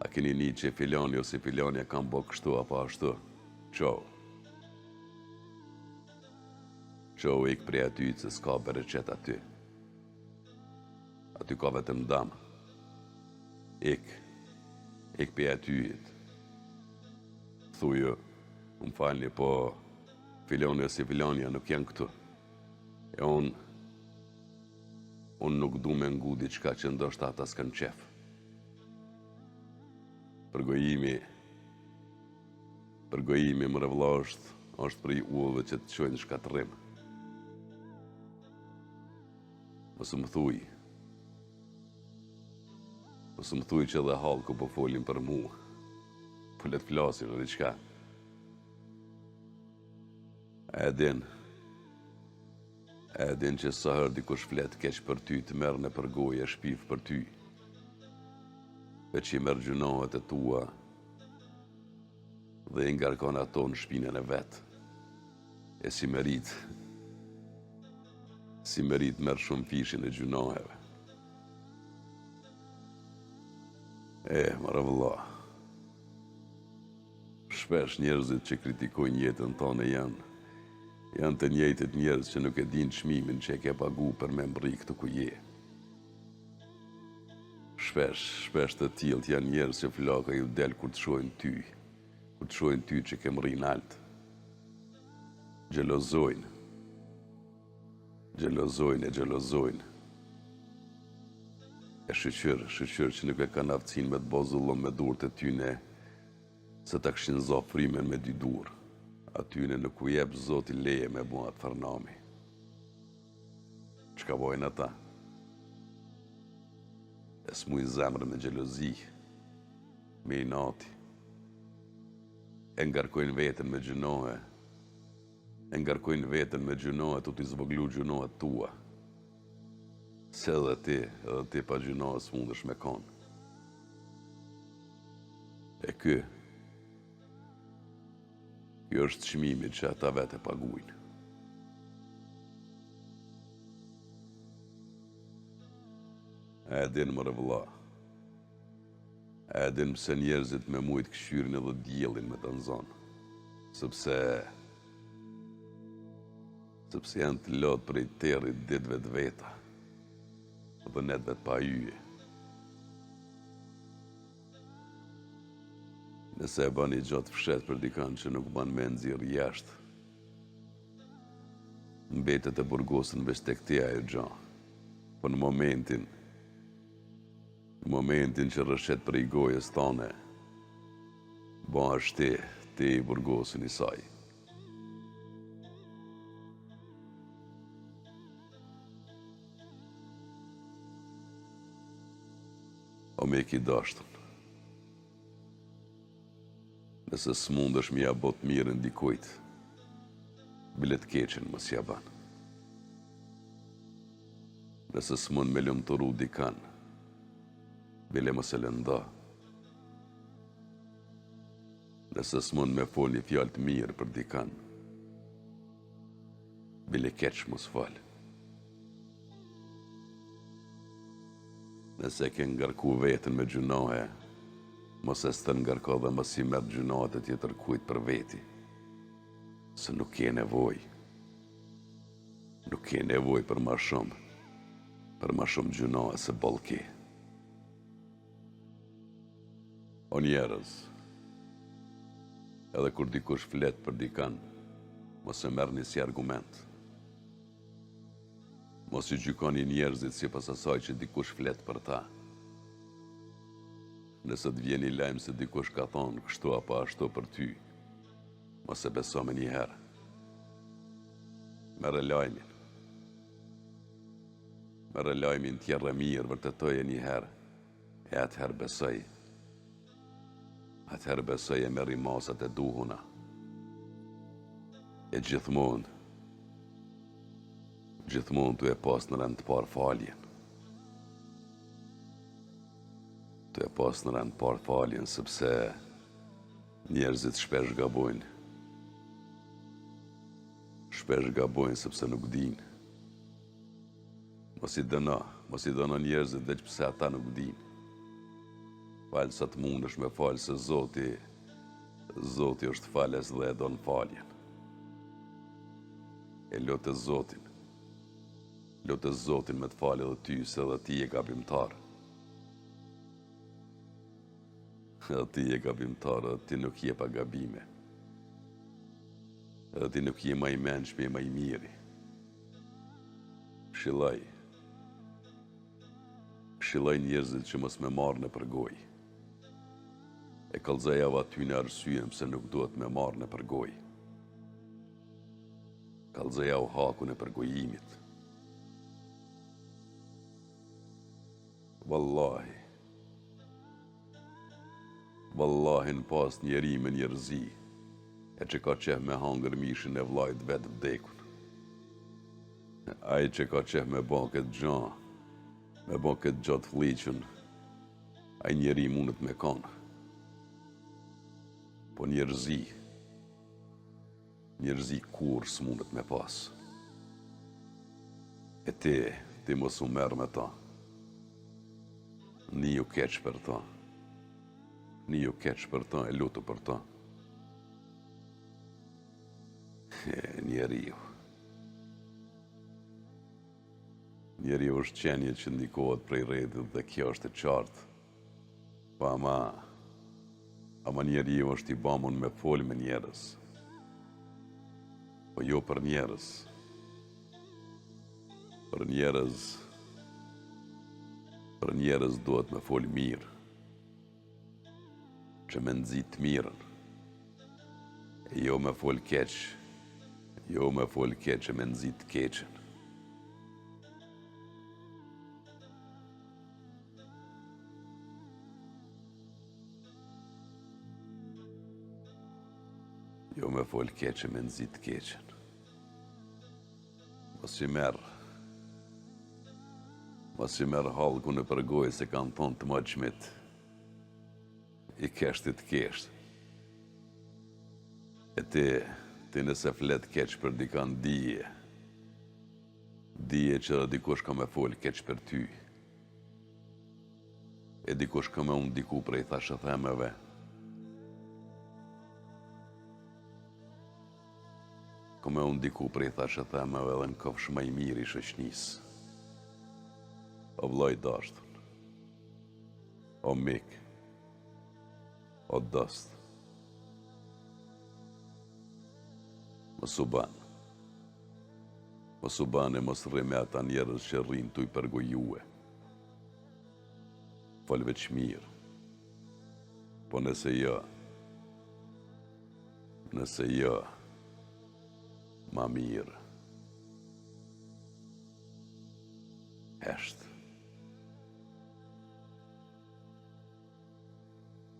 A keni një që filoni ose filoni e kam bo kështu apo ashtu? Qo ik prej aty se s'ka bereqet aty. Aty ka vetëm dam. Ik prej atyjit. Thuju, më falni, po filoni ose filonja nuk janë këtu. E unë nuk du me ngu diçka që ndoshta ata s'kan qef. Përgojimi më rëvla është për i ullëve që të qojnë shkatërim. Mësë më thuj që dhe halku po folin për mu, po let flasin në diçka. E din që sa herë dikush flet keq për ty, të merr në përgojë e shpif për ty. Veç i merr gjunohet e tua dhe i ngarkon ato në shpinën e vet. E si merit merr shumë fishin e gjunoheve. Mara vëlla. Shpesh njerëzit që kritikojnë jetën tonë janë të njëjtët njerëz që nuk e din çmimin që e ke pagu për me mbri këtu ku je. Shpesh të tillë janë njerëz që flaka ju del kur të shohin ty që ke mri nalt. Gjelozojnë. E shqyr që nuk e kanë aftësinë me të bozullon me durët e tyne, se ta këshin zo frimen me dy dur. Atyne nuk u jep Zoti leje me bua atë farnami. Çka bojnë ata? E smuj zemrën me xhelozi, me inati. E ngarkojnë veten me gjunohe. Tu t'i zvoglu gjunohet tua. Se edhe ti pa gjunohe s'mundesh me kon. E Ky është çmimi që ata vetë paguajnë. E din më rëvëlla. E din pse njerëzit me mujt këshyrin edhe diellin me të nzonë. Sepse janë të lot prej territ ditëve të veta dhe netëve të pa yje. Nëse e bani gjatë fshet për dikan që nuk ban me nxirr jashtë, mbetet e burgosën veç tek ti ajo gja. Po në momentin që rrëshet për i gojës tane, ba është ti i burgosën i saj. O me ki dashtën. Nëse s'mundesh mi ja bot mirën dikujt, bilet keqen mos ja ban. Nëse s'mund me lumturu dikan, bile mos e lënda. Nëse s'mund me fol një fjalë të mirë për dikan, bile keq mos fal. Nëse ke ngarku vetën me gjunohe, mos e s'të ngarko dhe mos i merr gjunohet e tjetër kujt për veti. Se nuk ke nevoj. Nuk ke nevoj për ma shumë gjunohe se bolki. O njerëz, edhe kur dikush flet për dikan, mos e merrni si argument. Mos i gjykoni njerëzit sipas asaj që dikush flet për ta. Nëse të vjen i lajm se dikush ka thonë kështu apo ashtu për ty, mos e beso me njëherë. Merre lajmin tjerë mirë, vërtetoje njëherë, e atëherë besoj. Atëherë besoj e merri masat e duhuna. E gjithmonë tu e pas në rend të parë faljen. Tu e pas në rend të parë faljen, sepse njerëzit shpesh gabojnë. Shpesh gabojnë sepse nuk din. Mos i dëno njerëzit veç pse ata nuk din. Falë sa të mundesh me falë se Zoti është falës dhe e don faljen. E lotë Zotin me të falë edhe ty, se edhe ti e gabimtar. Edhe ti e gabimtar, edhe ti nuk je pa gabime. Edhe ti nuk je ma i mençmi e ma i miri. Këshilloj njerëzit që mos me marrë në përgoj. E kallëzoj aty në arsyen pse nuk duhet me marrë në përgoj. Kallëzoj hakun e përgojimit. Wallahi në pas njeri me njerëzi, e që ka qef me hangër mishin e vllajt vetë vdekun. Ai që ka qef me ba këtë gjatë fliqën, ai njeri mundet me kanë. Po njerëzi kur s'mundet me pas. E ti mos u merr me ta. Ni ju keq për ta. E lutu për ta. Njeriu është qenje që ndikohet prej rredhit dhe kjo është e qartë. Pa ama njeriu është i bamun me fol me njerëz. Po jo për njerëz. Për njerëz duhet me fol mirë. Që me nxit të mirën. E jo me fol keq. Që me nxit të keqen. Jo me fol keq që me nxit të keqen. Mos i merr hallku në përgoj se kanë thonë të moqmit. I keshtit kesht. E ti nëse flet keq për dikan dije që edhe dikush ka me fol keq për ty. E dikush ka me unë diku prej thashëthemeve. Ka me unë diku prej thashëthemeve dhe në kofsh më i miri shoqnis. O vllai dashtun. O mik. O dost. Mos u ban e mos rri me ata njerëz që rrin tu i përgojue. Fol veç mirë. Po nëse jo, ma mirë. Hesht.